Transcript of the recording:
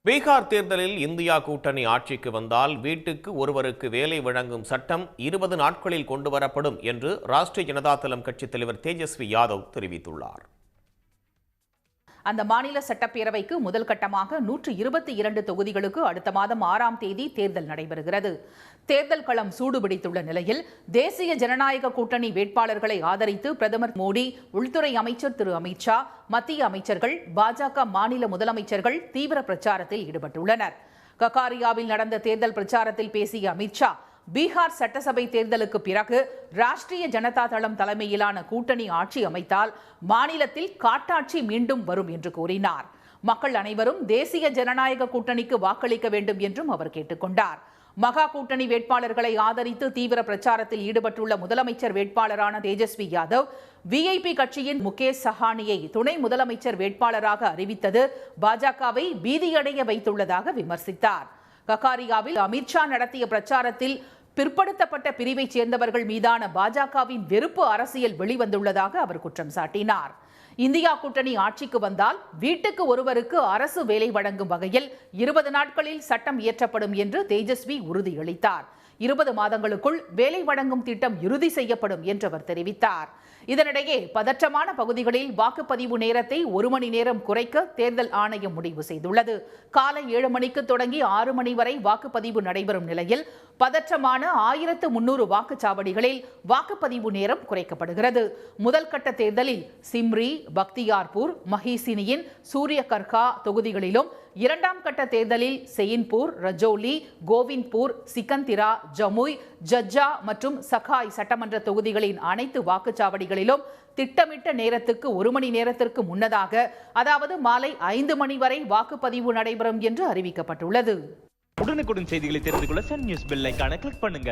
பீகார் தேர்தலில் இந்தியா கூட்டணி ஆட்சிக்கு வந்தால் வீட்டுக்கு ஒருவருக்கு வேலை வழங்கும் சட்டம் 20 நாட்களில் கொண்டுவரப்படும் என்று ராஷ்டிரிய ஜனதா தளம் கட்சித் தலைவர் தேஜஸ்வி யாதவ் தெரிவித்துள்ளார். அந்த மாநில சட்டப்பேரவைக்கு முதல் கட்டமாக 122 தொகுதிகளுக்கு அடுத்த மாதம் 6ஆம் தேதி தேர்தல் நடைபெறுகிறது. தேர்தல் களம் சூடுபிடித்துள்ள நிலையில் தேசிய ஜனநாயக கூட்டணி வேட்பாளர்களை ஆதரித்து பிரதமர் மோடி, உள்துறை அமைச்சர் திரு அமித் ஷா, மத்திய அமைச்சர்கள், பாஜக மாநில முதலமைச்சர்கள் தீவிர பிரச்சாரத்தில் ஈடுபட்டுள்ளனர். ககாரியாவில் நடந்த தேர்தல் பிரச்சாரத்தில் பேசிய அமித் ஷா, பீகார் சட்டசபை தேர்தலுக்கு பிறகு ராஷ்டிரிய ஜனதா தளம் தலைமையிலான கூட்டணி ஆட்சி அமைத்தால் மாநிலத்தில் காட்டாட்சி மீண்டும் வரும் என்று கூறினார். மக்கள் அனைவரும் தேசிய ஜனநாயக கூட்டணிக்கு வாக்களிக்க வேண்டும் என்றும் அவர் கேட்டுக்கொண்டார். மகா கூட்டணி வேட்பாளர்களை ஆதரித்து தீவிர பிரச்சாரத்தில் ஈடுபட்டுள்ள முதலமைச்சர் வேட்பாளரான தேஜஸ்வி யாதவ், விஐபி கட்சியின் முகேஷ் சஹானியை துணை முதலமைச்சர் வேட்பாளராக அறிவித்தது பாஜகவை பீதியடைய வைத்துள்ளதாக விமர்சித்தார். ககாரியாவில் அமித் ஷா நடத்திய பிரச்சாரத்தில் பிற்படுத்தப்பட்ட பிரிவைச் சேர்ந்தவர்கள் மீதான பாஜகவின் வெறுப்பு அரசியல் வெளிவந்துள்ளதாக அவர் குற்றம் சாட்டினார். இந்தியா கூட்டணி ஆட்சிக்கு வந்தால் வீட்டுக்கு ஒருவருக்கு அரசு வேலை வழங்கும் வகையில் 20 நாட்களில் சட்டம் இயற்றப்படும் என்று தேஜஸ்வி உறுதியளித்தார். 20 மாதங்களுக்குள் வேலை வழங்கும் திட்டம் இறுதி செய்யப்படும் என்று அவர் தெரிவித்தார். இதனிடையே பதற்றமான பகுதிகளில் வாக்குப்பதிவு நேரத்தை 1 மணி நேரம் குறைக்க தேர்தல் ஆணையம் முடிவு செய்துள்ளது. காலை 7 மணிக்கு தொடங்கி 6 மணி வரை வாக்குப்பதிவு நடைபெறும் நிலையில் பதற்றமான 1300 வாக்குச்சாவடிகளில் வாக்குப்பதிவு நேரம் குறைக்கப்படுகிறது. முதல் கட்ட தேர்தலில் சிம்ரி, பக்தியார்பூர், மஹிசினியின் சூரியகர்கா தொகுதிகளிலும், இரண்டாம் கட்ட தேர்தலில் செயின்பூர், ரஜோலி, கோவிந்த்பூர், சிக்கந்திரா, ஜமுய், ஜஜ்ஜா மற்றும் சகாய் சட்டமன்ற தொகுதிகளின் அனைத்து வாக்குச்சாவடிகளிலும் திட்டமிட்ட நேரத்துக்கு 1 மணி நேரத்திற்கு முன்னதாக, அதாவது மாலை 5 மணி வரை வாக்குப்பதிவு நடைபெறும் என்று அறிவிக்கப்பட்டுள்ளது. உடனுக்குடன் செய்திகளை தெரிந்து கொள்ள சன் நியூஸ் பெல் ஐகானை கிளிக் பண்ணுங்க.